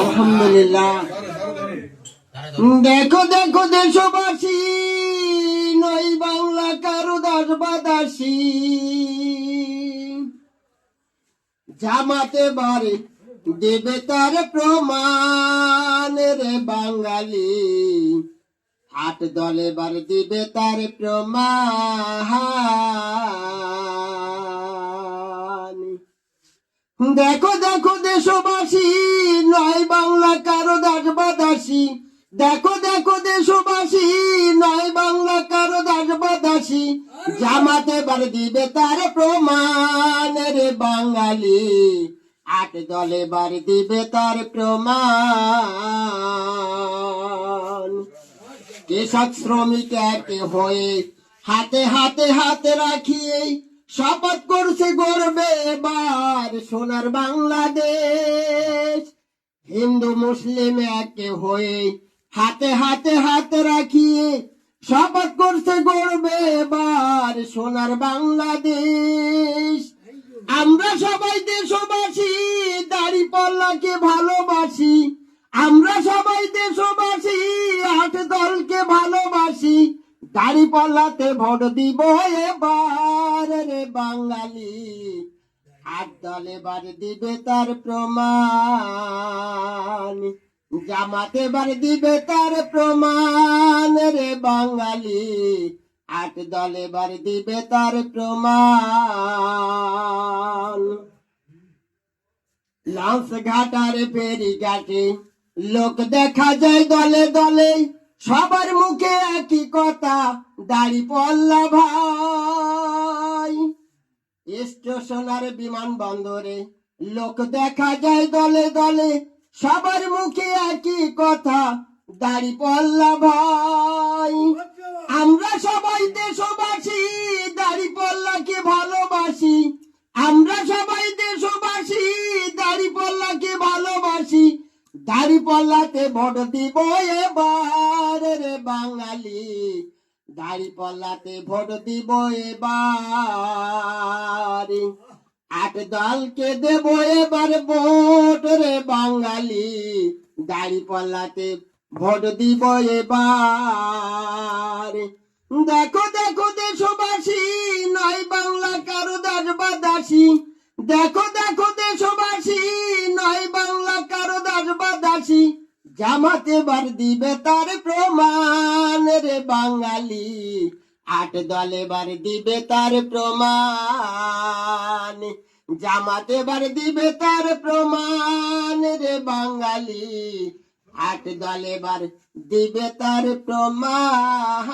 আলহামদুলিল্লাহ। দেখো দেখো দেশবাসী, নই বাংলা কারো দাস বাদাসী। জামাতে বারে দেবে তার প্রমাণ রে বাঙালি, হাট দলে বার দিবে তার প্রমাণ। দেখো দেখো দেশবাসী, নয় বাংলা কারো দাস বাদাসী। দেখো দেখো দেশবাসী, নয় বাংলা কারো দাস বাদাসী। জামাতে বার দিবে তার প্রমাণ রে বাঙালি, আট দলে বার দিবে তার প্রমাণ। কৃষক শ্রমিক এক হয়ে হাতে হাতে হাতে রাখিয়ে শপথ করছে গর্বে এবার সোনার বাংলাদেশ। হিন্দু মুসলিম এক হয়ে হাতে হাতে হাতে রাখিয়ে শপথ করছে গর্বে এবার সোনার বাংলাদেশ। আমরা সবাই দেশবাসী, দাড়ি পাল্লাকে ভালোবাসি। আমরা সবাই দেশবাসী, আট দলকে ভালোবাসি। দাড়ি পাল্লাতে ভোট দিব এবার রে বাঙালি, আট দলে বার দিবে তার প্রমাণ। জামাতে বার দিবে তার প্রমাণ রে বাঙালি, আট দলে বার দিবে তার প্রমাণ। লঞ্চ ঘাটার ফেরি ঘাটে লোক দেখা যায় দলে দলে, সবার মুখে একই কথা, দাড়ি পাল্লা ভাই। স্টেশন আর বিমানবন্দরে লোক দেখা যায় দলে দলে, সবার মুখে একই কথা, দাড়ি পাল্লা ভাই। আমরা সবাই দেশবাসী, দাড়ি পাল্লাকে ভালোবাসি। আমরা সবাই দেশবাসী, দাড়ি পাল্লাকে ভালোবাসি। দাড়ি পাল্লাতে ভোট দিব এবার রে বাঙালি, দাড়ি পাল্লাতে ভোট দিব এবার। আট দলকে দেব এবার ভোট রে বাঙালি, দাড়ি পাল্লাতে ভোট দিব এবার। দেখো দেখো দেশবাসী, নয় বাংলা কারো দাস বাদাসী। দেখো দেখো দেশবাসী, নয় বাংলা কারো দাস বাদাসী। জামাতে বার দিবে তার প্রমাণ রে বাঙালি, আট দলে বার দিবে তার প্রমাণ। জামাতে বার দিবে তার প্রমাণ রে বাঙালি, আট দলে বার দিবে তার প্রমাণ।